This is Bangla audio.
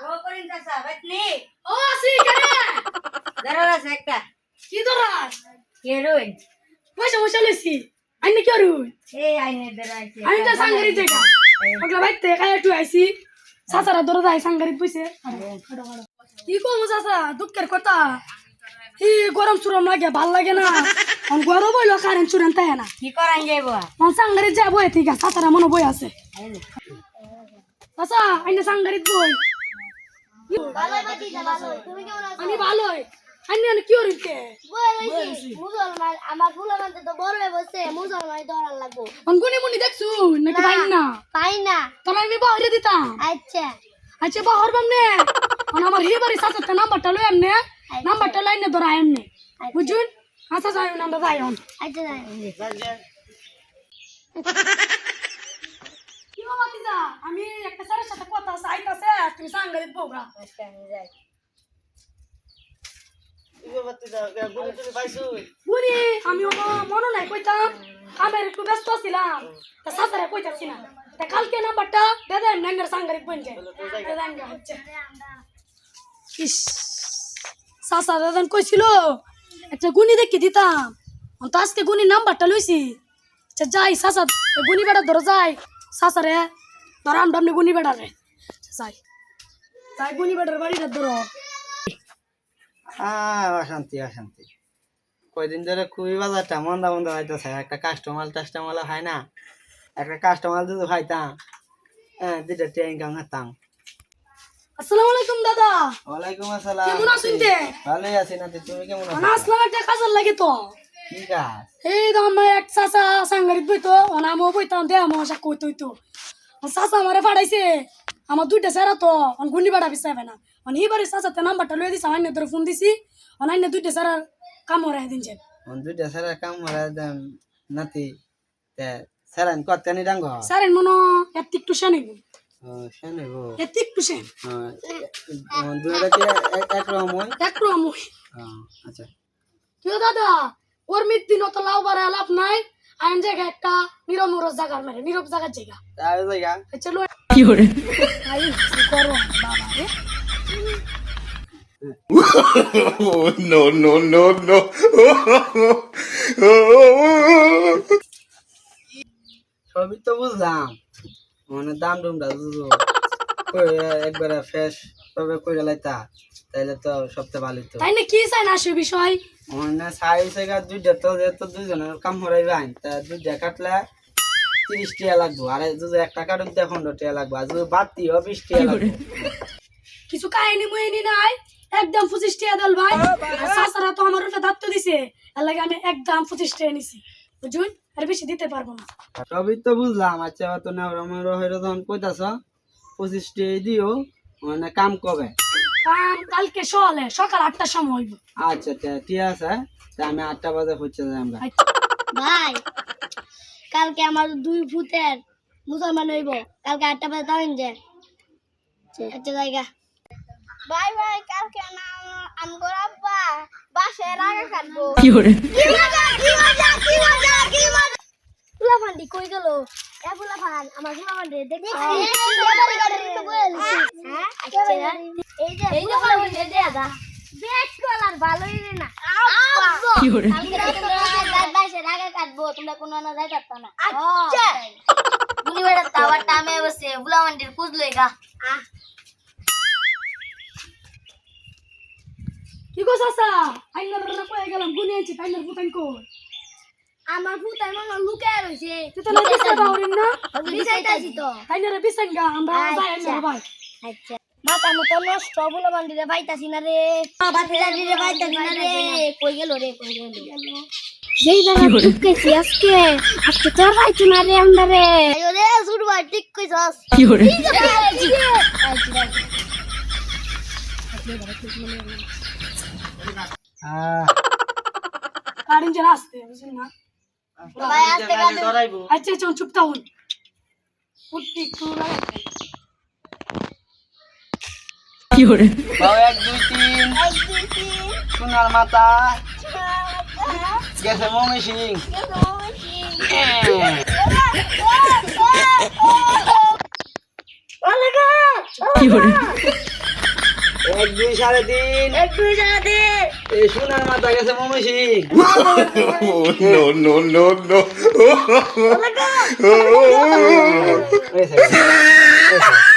ও করিন চাচা বাইতনি ও আসি কেরে দাঁড়ালা একটা কি দরাস কে রইন পয়সা পয়সা লইছি আইনে কি করু এই আইনে দাঁড়াইছে আমি তো সাঙ্গারি দেখা ওগলা বাইতে খায় একটু আইছি সাসারা দরা যাই সাঙ্গারি পয়সা কি কম চাচা দুঃখের কথা এই গরম সুরম লাগে ভাল লাগে না আমি গরম বইলো কারেন্ট চুরেন তাই না কি করান যাইবো আমার সাঙ্গারি যা বই ঠিক আছে সাসারা মনে বই আছে চাচা আইনে সাঙ্গারি বই ভালোই বাতিজা ভালোই তুমি কেমন আছো আমি ভালোই আইনে কি করিতে বলছি মুসলমান আমার ফুলামান তো বড় হয়ে বসে মুসলমান ধরার লাগবো অনগুনি মুনি দেখছু নাকি ভাই না পাই না তাহলে আমি বাহরে দিতাম আচ্ছা আচ্ছা বাহর বামনে আমার হিবারি সাসাতে নাম্বারটা লই এমনে নাম্বারটা লাইনে ধরা এমনে বুঝুন আচ্ছা যাই নাম্বার যাই অন আচ্ছা কি বাবা দিদা আমি একটা স্যারের সাথে কথা আছে আইতাছে তুমি সাঙ্গারিত বউগা যাই বুড়ি আমি মনে নাই কইতাম কামের একটু ব্যস্ত ছিলাম তা সাসারে কইতাছি না তা কালকে নাম্বারটা দে দেন নেঙ্গার সাঙ্গারিত বনছে দেন হচ্ছে ইস সাসা দাদান কইছিল একটা গুনি দেখি দিতাম তো আজকে গুনি নাম্বারটা লইছি আচ্ছা যাই সাসা গুনি বেড়া ধরে যাই সাসারে ধরা আমরা আপনি গুনি বেড়া রে যাই যাই গুনি বেড়ার বাড়িটা ধরো অশান্তি অশান্তি কয়দিন ধরে খুবই বাজারটা মন্দা মন্দা হইতেছে একটা কাস্টমার হয় না একটা কাস্টমার যদি হইতাম হ্যাঁ দুইটা ট্রেন কাম হতাম। আসসালামু আলাইকুম দাদা ওয়ালাইকুম আসসালাম। কেমন আছেন তে? ভালোই আছি না তুমি কেমন আছো? না আসলাম একটা কাজের লাগে তো কি কাজ? এই তো আমার এক চাচা সাংগারিত বইতো অনামো বইতাম দে আমার সাথে কইতো হইতো চাচা আমারে ফাড়াইছে আমার দুইটা সেরা তো গুনি বাড়া বিচাইবে না এইবারে চাচাতে নাম্বারটা লয়ে দিছে অন্য ধরে ফোন দিছি অন্য দুইটা সেরার কাম হরাই দিনছে দুইটা সারা কাম হরা দেন নাতি তে সারান কতখানি ডাঙ্গ স্যারের মনো একটু শানিব শুনেব একটু শান দুইটা কি একরকম হয়? একটু আমি আচ্ছা তুই দাদা ওর মৃত্যু তো লাভ বাড়া লাভ নাই আইন জায়গা একটা নিরমুর জায়গা মানে নীরব জায়গার জায়গা তাই জায়গা চলো কি করে আই কি করো বাবা রে Oh, no, no, no, no. সবই তো বুঝলাম মানে দাম ডুমটা একবারে ফ্রেশ তবে কইরা লাইতা তাইলে তো সবচেয়ে ভালো তো তাই না কি চাই না সে বিষয় মানে সাই সেগা দুইটা তো যেহেতু দুইজনের কাম হরাইবেন তা দুইটা কাটলে 30 টাকা লাগবো আর যদি একটা কাটুন তো 15 টাকা লাগবে আর যদি বাড়তি হবে 20 টাকা লাগবে কিছু কাহিনী মুহিনী নাই একদম 25 টাকা দেল ভাই আর সাসারা তো আমার উপরে দায়িত্ব দিছে এর লাগে আমি একদম 25 টাকা নিছি বুঝুন আর বেশি দিতে পারবো না সবই তো বুঝলাম আচ্ছা তো না আমার হইলো তখন কইতাছ 25 টাকা দিও মানে কাম কবে কাম কালকে সকাল 8টার সময় হইব আচ্ছা ঠিক আছে তা আমি 8টা বাজে পৌঁছে যাই আমরা ভাই কালকে আমার দুই ফুটের মুসলমান হইব কালকে 8টা বাজে তাইন যে আচ্ছা জায়গা বাই বাই কালকে না আমগো আব্বা বাসে রাগা কাটবো কি করে কি মজা ফুলাফান্ডি কই গেল এ ফুলাফান আমার ফুলাফান রে দেখি এবারে গাড়ি তো বলছি হ্যাঁ আচ্ছা এই যে ফুলাফান দে দা বেশ কলার ভালোই রে না আব্বা কি করে বাসে রাগা কাটবো তোমরা কোন না যাই পারতা না আচ্ছা গুনি বেড়া তাওয়ার টামে বসে ফুলাফান্ডির কুজ লইগা কি গো চাচা আইনার না কই গেলাম গুনি আইছি তাইনার ফুটান কই আমার ফুটার মনে লুকায় রইছে তুই তো লাগছে বাউরিন না বিছাইতাছি তো তাইনারে বিছাঙ্গা আমরা যাই আইনার ভাই আচ্ছা মাথা মতো নষ্ট বলে বান্দিরে পাইতাছি না রে বাতিদাদিরে পাইতাছি না রে কই গেল যেই দাঁড়া টুকেছি আজকে তোর পাইছি না রে আমরা রে আয়ো রে শুরু ভাই ঠিক কইছস কি করে কারেন্ট জ্বালা আসতে বুঝছেন না ভাই আস্তে গাড়ি ধরাইবো আচ্ছা চল চুপ থাকুন ফুটি কুড়া কি করে বাও 1 2 3 সোনার মাথা গেছে মমি সিং কি করে 1 2 3.5 একটু যাতে এই সোনার মাথা গেছে মমসি Oh, no, no, no, no. এই স্যার